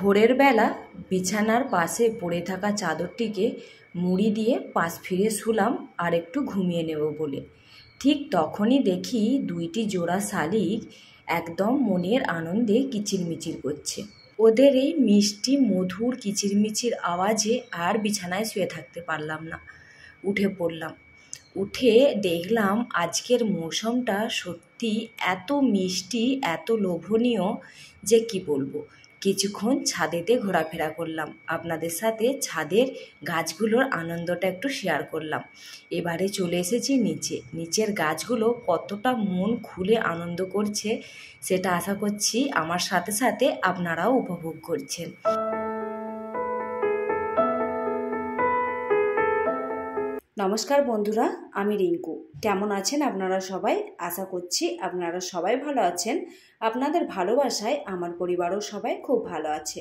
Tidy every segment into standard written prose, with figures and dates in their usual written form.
ভোরের বেলা বিছানার পাশে পড়ে থাকা চাদরটিকে মুড়ি দিয়ে পাশ ফিরে শুলাম আর একটু ঘুমিয়ে নেব বলে। ঠিক তখনই দেখি দুইটি জোড়া শালিক একদম মনের আনন্দে কিচিরমিচির করছে। ওদের এই মিষ্টি মধুর কিচিরমিচির আওয়াজে আর বিছানায় শুয়ে থাকতে পারলাম না, উঠে পড়লাম। উঠে দেখলাম আজকের মৌসুমটা সত্যি এত মিষ্টি, এত লোভনীয় যে কি বলবো। কিছুক্ষণ ছাদেতে ঘোরাফেরা করলাম, আপনাদের সাথে ছাদের গাছগুলোর আনন্দটা একটু শেয়ার করলাম। এবারে চলে এসেছি নিচের গাছগুলো কতটা মন খুলে আনন্দ করছে সেটা আশা করছি আমার সাথে সাথে আপনারাও উপভোগ করছেন। নমস্কার বন্ধুরা, আমি রিঙ্কু। কেমন আছেন আপনারা সবাই? আশা করছি আপনারা সবাই ভালো আছেন। আপনাদের ভালোবাসায় আমার পরিবারও সবাই খুব ভালো আছে।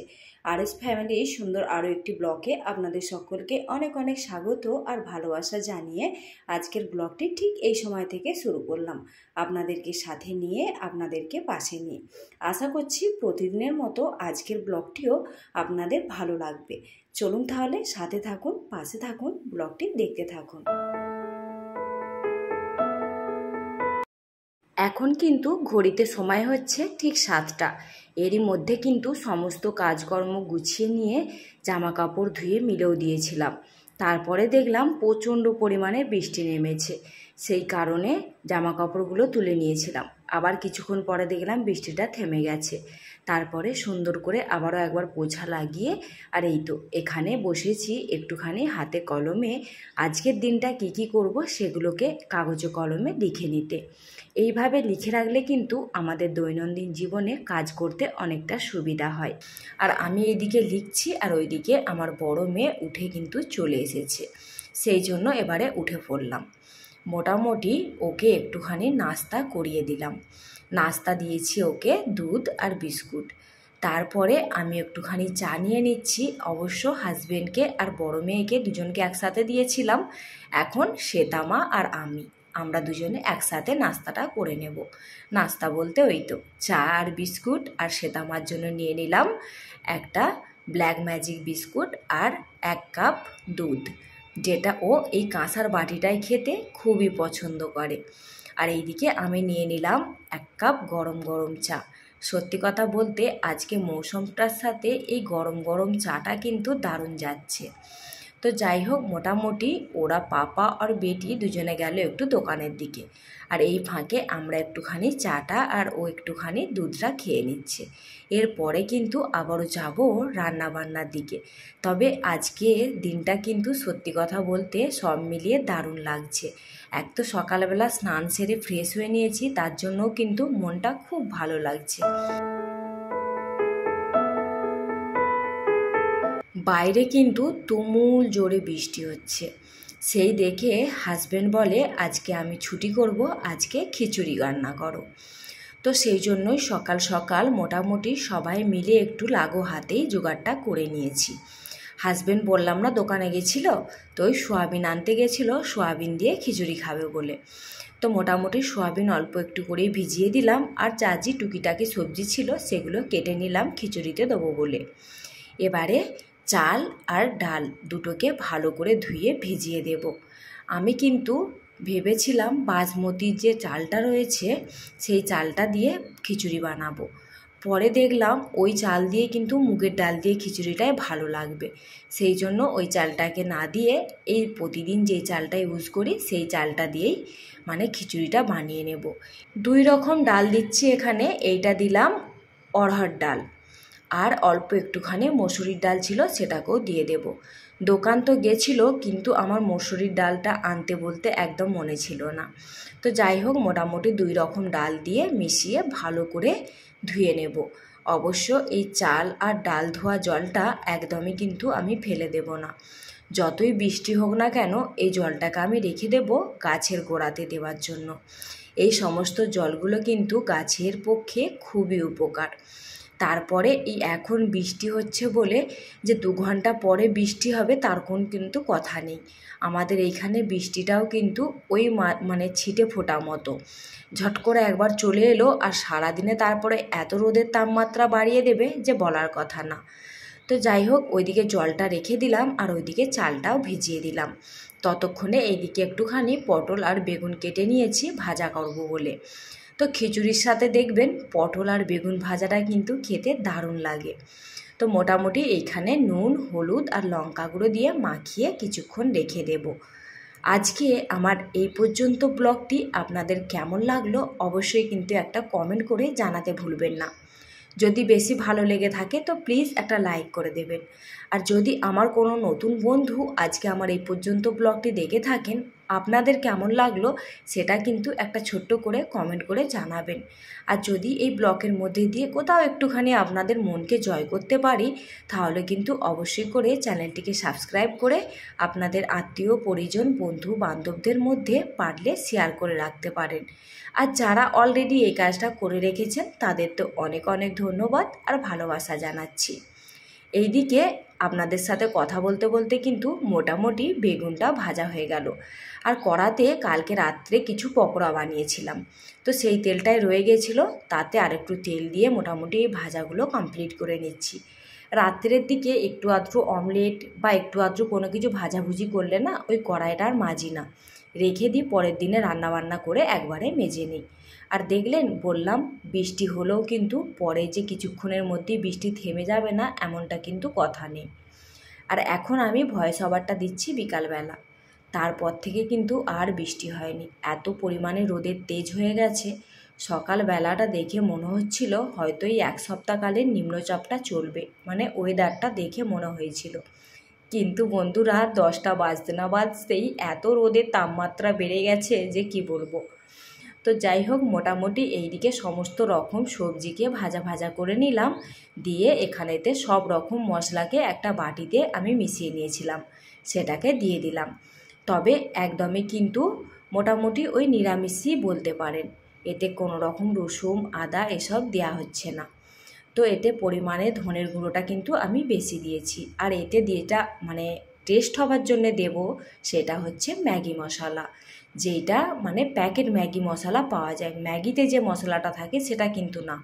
আরএস ফ্যামিলি সুন্দর আরও একটি ব্লগে আপনাদের সকলকে অনেক অনেক স্বাগত আর ভালোবাসা জানিয়ে আজকের ব্লগটি ঠিক এই সময় থেকে শুরু করলাম, আপনাদেরকে সাথে নিয়ে, আপনাদেরকে পাশে নিয়ে। আশা করছি প্রতিদিনের মতো আজকের ব্লগটিও আপনাদের ভালো লাগবে। চলুন তাহলে সাথে থাকুন, পাশে থাকুন, ব্লগটি দেখতে থাকুন। এখন কিন্তু ঘড়িতে সময় হচ্ছে ঠিক 7টা। এরই মধ্যে কিন্তু সমস্ত কাজকর্ম গুছিয়ে নিয়ে জামা কাপড় ধুয়ে মিলেও দিয়েছিলাম। তারপরে দেখলাম প্রচণ্ড পরিমাণে বৃষ্টি নেমেছে, সেই কারণে জামা কাপড়গুলো তুলে নিয়েছিলাম। আবার কিছুক্ষণ পরে দেখলাম বৃষ্টিটা থেমে গেছে। তারপরে সুন্দর করে আবারও একবার পোছা লাগিয়ে আর এই তো এখানে বসেছি একটুখানি হাতে কলমে আজকের দিনটা কি করব সেগুলোকে কাগজে কলমে লিখে নিতে। এইভাবে লিখে রাখলে কিন্তু আমাদের দৈনন্দিন জীবনে কাজ করতে অনেকটা সুবিধা হয়। আর আমি এইদিকে লিখছি আর ওইদিকে আমার বড় মেয়ে উঠে কিন্তু চলে এসেছে, সেই জন্য এবারে উঠে পড়লাম। মোটামুটি ওকে একটুখানি নাস্তা করিয়ে দিলাম। নাস্তা দিয়েছি ওকে দুধ আর বিস্কুট। তারপরে আমি একটুখানি চা নিয়ে নিচ্ছি। অবশ্য হাজবেন্ডকে আর বড় মেয়েকে দুজনকে একসাথে দিয়েছিলাম। এখন শ্বেতামা আর আমরা দুজনে একসাথে নাস্তাটা করে নেব। নাস্তা বলতে ওই তো চা আর বিস্কুট, আর শ্বেতামার জন্য নিয়ে নিলাম একটা ব্ল্যাক ম্যাজিক বিস্কুট আর 1 কাপ দুধ, যেটা ও এই কাঁসার বাটিটাই খেতে খুবই পছন্দ করে। আর এইদিকে আমি নিয়ে নিলাম 1 কাপ গরম গরম চা। সত্যি কথা বলতে আজকে মৌসুমটার সাথে এই গরম গরম চাটা কিন্তু দারুণ যাচ্ছে। তো যাই হোক, মোটামুটি ওরা পাপা আর বেটি দুজনে গেল একটু দোকানের দিকে, আর এই ফাঁকে আমরা একটুখানি চাটা আর ও একটুখানি দুধটা খেয়ে নিচ্ছে। এরপরে কিন্তু আবারও যাব রান্নাবান্নার দিকে। তবে আজকে দিনটা কিন্তু সত্যি কথা বলতে সব মিলিয়ে দারুণ লাগছে। এক তো সকালবেলা স্নান সেরে ফ্রেশ হয়ে নিয়েছি, তার জন্যও কিন্তু মনটা খুব ভালো লাগছে। বাইরে কিন্তু তুমুল জোরে বৃষ্টি হচ্ছে, সেই দেখে হাজব্যান্ড বলে আজকে আমি ছুটি করব, আজকে খিচুড়ি রান্না করো। তো সেই জন্যই সকাল সকাল মোটামুটি সবাই মিলে একটু লাগো হাতেই জোগাড়টা করে নিয়েছি। হাজব্যান্ড বললাম না দোকানে গেছিলো, তো ওই সোয়াবিন আনতে গেছিলো, সোয়াবিন দিয়ে খিচুড়ি খাবে বলে। তো মোটামুটি সোয়াবিন অল্প একটু করেই ভিজিয়ে দিলাম, আর যা টুকিটাকি সবজি ছিল সেগুলো কেটে নিলাম খিচুড়িতে দেবো বলে। এবারে চাল আর ডাল দুটোকে ভালো করে ধুয়ে ভিজিয়ে দেব। আমি কিন্তু ভেবেছিলাম বাসমতির যে চালটা রয়েছে সেই চালটা দিয়ে খিচুড়ি বানাবো। পরে দেখলাম ওই চাল দিয়ে কিন্তু মুগের ডাল দিয়ে খিচুড়িটাই ভালো লাগবে, সেই জন্য ওই চালটাকে না দিয়ে এই প্রতিদিন যেই চালটা ইউজ করি সেই চালটা দিয়েই মানে খিচুড়িটা বানিয়ে নেব। 2 রকম ডাল দিচ্ছি এখানে। এইটা দিলাম অড়হর ডাল, আর অল্প একটুখানি মসুরির ডাল ছিল সেটাকেও দিয়ে দেব। দোকান তো গেছিলো, কিন্তু আমার মসুরির ডালটা আনতে বলতে একদম মনে ছিল না। তো যাই হোক, মোটামুটি 2 রকম ডাল দিয়ে মিশিয়ে ভালো করে ধুয়ে নেব। অবশ্য এই চাল আর ডাল ধোয়া জলটা একদমই কিন্তু আমি ফেলে দেব না। যতই বৃষ্টি হোক না কেন এই জলটাকে আমি রেখে দেব গাছের গোড়াতে দেওয়ার জন্য। এই সমস্ত জলগুলো কিন্তু গাছের পক্ষে খুবই উপকার। তারপরে এই এখন বৃষ্টি হচ্ছে বলে যে 2 ঘন্টা পরে বৃষ্টি হবে তার কিন্তু কথা নেই। আমাদের এইখানে বৃষ্টিটাও কিন্তু ওই মানে ছিটে ফোটা মতো ঝট করে একবার চলে এলো, আর সারাদিনে তারপরে এত রোদের তাপমাত্রা বাড়িয়ে দেবে যে বলার কথা না। তো যাই হোক, ওইদিকে জলটা রেখে দিলাম আর ওইদিকে চালটাও ভিজিয়ে দিলাম। ততক্ষণে এইদিকে একটুখানি পটল আর বেগুন কেটে নিয়েছি ভাজা করব বলে। তো খিচুড়ির সাথে দেখবেন পটল আর বেগুন ভাজাটা কিন্তু খেতে দারুণ লাগে। তো মোটামুটি এইখানে নুন, হলুদ আর লঙ্কা গুঁড়ো দিয়ে মাখিয়ে কিছুক্ষণ রেখে দেব। আজকে আমার এই পর্যন্ত ব্লগটি আপনাদের কেমন লাগলো অবশ্যই কিন্তু একটা কমেন্ট করে জানাতে ভুলবেন না। যদি বেশি ভালো লেগে থাকে তো প্লিজ একটা লাইক করে দেবেন। আর যদি আমার কোনো নতুন বন্ধু আজকে আমার এই পর্যন্ত ব্লগটি দেখে থাকেন, আপনাদের কেমন লাগলো সেটা কিন্তু একটা ছোট্ট করে কমেন্ট করে জানাবেন। আর যদি এই ব্লগের মধ্যে দিয়ে কোথাও একটুখানি আপনাদের মনকে জয় করতে পারি, তাহলে কিন্তু অবশ্যই করে চ্যানেলটিকে সাবস্ক্রাইব করে আপনাদের আত্মীয় পরিজন বন্ধু বান্ধবদের মধ্যে পারলে শেয়ার করে রাখতে পারেন। আর যারা অলরেডি এই কাজটা করে রেখেছেন তাদের তো অনেক অনেক ধন্যবাদ আর ভালোবাসা জানাচ্ছি। এইদিকে আপনাদের সাথে কথা বলতে বলতে কিন্তু মোটামুটি বেগুনটা ভাজা হয়ে গেল। আর কড়াতে কালকে রাত্রে কিছু পকোড়া বানিয়েছিলাম, তো সেই তেলটাই রয়ে গেছিলো, তাতে আরেকটু তেল দিয়ে মোটামুটি এই ভাজাগুলো কমপ্লিট করে নিচ্ছি। রাত্রের দিকে একটু আধটু অমলেট বা একটু আধটু কোনো কিছু ভাজাভুজি করলে না ওই কড়াইটা আর মাজি না, রেখে দিই পরের দিনে রান্নাবান্না করে একবারে মেজে নিই। আর দেখলেন বললাম বৃষ্টি হলেও কিন্তু পরে যে কিছুক্ষণের মধ্যেই বৃষ্টি থেমে যাবে না এমনটা কিন্তু কথা নেই। আর এখন আমি ভয়েস ওভারটা দিচ্ছি বিকালবেলা, তারপর থেকে কিন্তু আর বৃষ্টি হয়নি। এত পরিমাণে রোদের তেজ হয়ে গেছে, সকালবেলাটা দেখে মনে হচ্ছিল হয়তো এই এক সপ্তাহকালের নিম্নচাপটা চলবে, মানে ওয়েদারটা দেখে মনে হয়েছিল। কিন্তু বন্ধুরা 10টা বাজতে না বাজতেই এত রোদের তাপমাত্রা বেড়ে গেছে যে কি বলবো। তো যাই হোক, মোটামুটি এইদিকে সমস্ত রকম সবজিকে ভাজা ভাজা করে নিলাম, দিয়ে এখানেতে সব রকম মশলাকে একটা বাটিতে আমি মিশিয়ে নিয়েছিলাম, সেটাকে দিয়ে দিলাম। তবে একদমই কিন্তু মোটামুটি ওই নিরামিষই বলতে পারেন, এতে কোনো রকম রসুন আদা এসব দেওয়া হচ্ছে না। তো এতে পরিমাণে ধনের গুঁড়োটা কিন্তু আমি বেশি দিয়েছি। আর এতে যেটা মানে টেস্ট হবার জন্য দেব সেটা হচ্ছে ম্যাগি মশলা, যেটা মানে প্যাকেট ম্যাগি মশলা পাওয়া যায়, ম্যাগিতে যে মশলাটা থাকে সেটা কিন্তু না।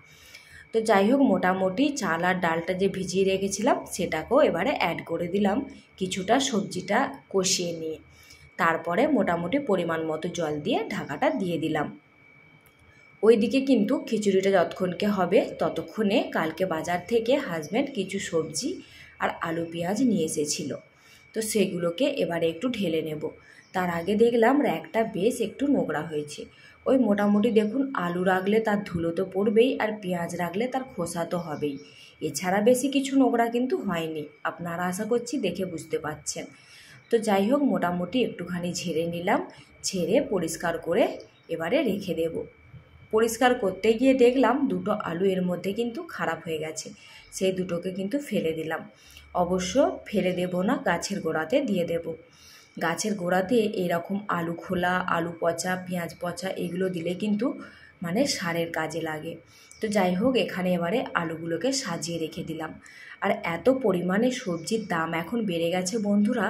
তো যাই হোক, মোটামুটি চাল আর ডালটা যে ভিজিয়ে রেখেছিলাম সেটাকেও এবারে অ্যাড করে দিলাম কিছুটা সবজিটা কষিয়ে নিয়ে। তারপরে মোটামুটি পরিমাণ মতো জল দিয়ে ঢাকাটা দিয়ে দিলাম। ওইদিকে কিন্তু খিচুড়িটা যতক্ষণকে হবে ততক্ষণে কালকে বাজার থেকে হাজব্যান্ড কিছু সবজি আর আলু পেঁয়াজ নিয়ে এসেছিলো, তো সেগুলোকে এবারে একটু ঢেলে নেব। তার আগে দেখলাম র্যাকটা বেশ একটু নোংরা হয়েছে। ওই মোটামুটি দেখুন, আলু রাখলে তার ধুলো তো পড়বেই আর পেঁয়াজ রাখলে তার খোসা তো হবেই, এছাড়া বেশি কিছু নোংরা কিন্তু হয়নি, আপনারা আশা করছি দেখে বুঝতে পারছেন। তো যাই হোক, মোটামুটি একটুখানি ঝেড়ে নিলাম, ঝেড়ে পরিষ্কার করে এবারে রেখে দেব। পরিষ্কার করতে গিয়ে দেখলাম দুটো আলু এর মধ্যে কিন্তু খারাপ হয়ে গেছে, সেই দুটোকে কিন্তু ফেলে দিলাম। অবশ্য ফেলে দেব না, গাছের গোড়াতে দিয়ে দেব। গাছের গোড়াতে এরকম আলু খোলা, আলু পচা, পেঁয়াজ পচা এগুলো দিলে কিন্তু মানে সারের কাজে লাগে। তো যাই হোক, এখানে এবারে আলুগুলোকে সাজিয়ে রেখে দিলাম। আর এত পরিমাণে সবজির দাম এখন বেড়ে গেছে বন্ধুরা,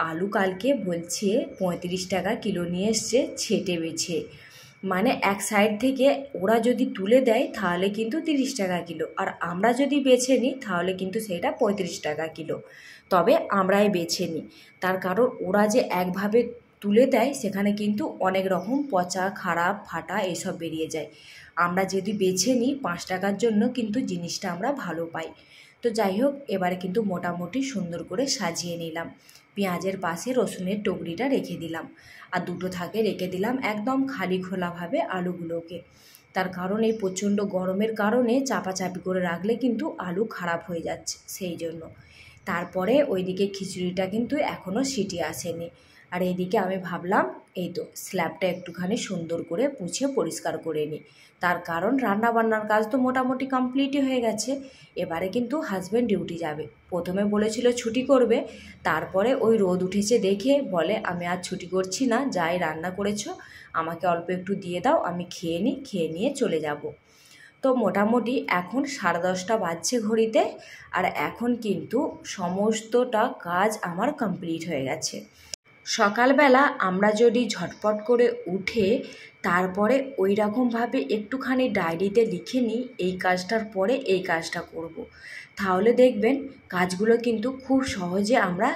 আলু কালকে বলছে 35 টাকা কিলো নিয়ে এসছে ছেটে বেছে, মানে এক সাইড থেকে ওরা যদি তুলে দেয় তাহলে কিন্তু 30 টাকা কিলো, আর আমরা যদি বেছে নিই তাহলে কিন্তু সেটা 35 টাকা কিলো। তবে আমরাই বেছে নিই, তার কারণ ওরা যে একভাবে তুলে দেয় সেখানে কিন্তু অনেক রকম পচা খারাপ ফাটা এসব বেরিয়ে যায়। আমরা যদি বেছে নিই 5 টাকার জন্য কিন্তু জিনিসটা আমরা ভালো পাই। তো যাই হোক, এবারে কিন্তু মোটামুটি সুন্দর করে সাজিয়ে নিলাম। পেঁয়াজের পাশে রসুনের টুকরিটা রেখে দিলাম, আর দুটো থাকে রেখে দিলাম একদম খালি খোলাভাবে আলুগুলোকে। তার কারণ এই প্রচণ্ড গরমের কারণে চাপাচাপি করে রাখলে কিন্তু আলু খারাপ হয়ে যাচ্ছে, সেই জন্য। তারপরে ওইদিকে খিচুড়িটা কিন্তু এখনও সিটি আসেনি। আর এইদিকে আমি ভাবলাম এই তো স্ল্যাবটা একটুখানি সুন্দর করে পুছে পরিষ্কার করে নিই, তার কারণ রান্নাবান্নার কাজ তো মোটামুটি কমপ্লিটই হয়ে গেছে। এবারে কিন্তু হাজব্যান্ড ডিউটি যাবে, প্রথমে বলেছিল ছুটি করবে, তারপরে ওই রোদ উঠেছে দেখে বলে আমি আর ছুটি করছি না, যাই রান্না করেছো আমাকে অল্প একটু দিয়ে দাও, আমি খেয়ে নিই, খেয়ে নিয়ে চলে যাব। তো মোটামুটি এখন 10:30 বাজছে ঘড়িতে, আর এখন কিন্তু সমস্তটা কাজ আমার কমপ্লিট হয়ে গেছে। সকালবেলা আমরা যদি ঝটপট করে উঠে তারপরে ওই রকমভাবে একটুখানি ডায়েরিতে লিখে নিই এই কাজটার পরে এই কাজটা করব। তাহলে দেখবেন কাজগুলো কিন্তু খুব সহজে আমরা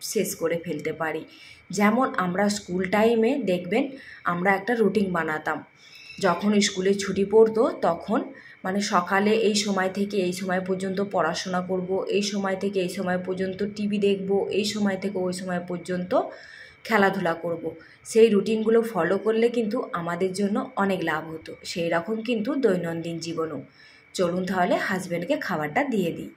শেষ করে ফেলতে পারি। যেমন আমরা স্কুল টাইমে দেখবেন আমরা একটা রুটিন বানাতাম। যখন স্কুলে ছুটি পড়তো তখন মানে সকালে এই সময় থেকে এই সময় পর্যন্ত পড়াশোনা করব, এই সময় থেকে এই সময় পর্যন্ত টিভি দেখব, এই সময় থেকে ওই সময় পর্যন্ত খেলাধুলা করব। সেই রুটিনগুলো ফলো করলে কিন্তু আমাদের জন্য অনেক লাভ হতো। সেই রকম কিন্তু দৈনন্দিন জীবনও। চলুন তাহলে হাজব্যান্ডকে খাবারটা দিয়ে দিই।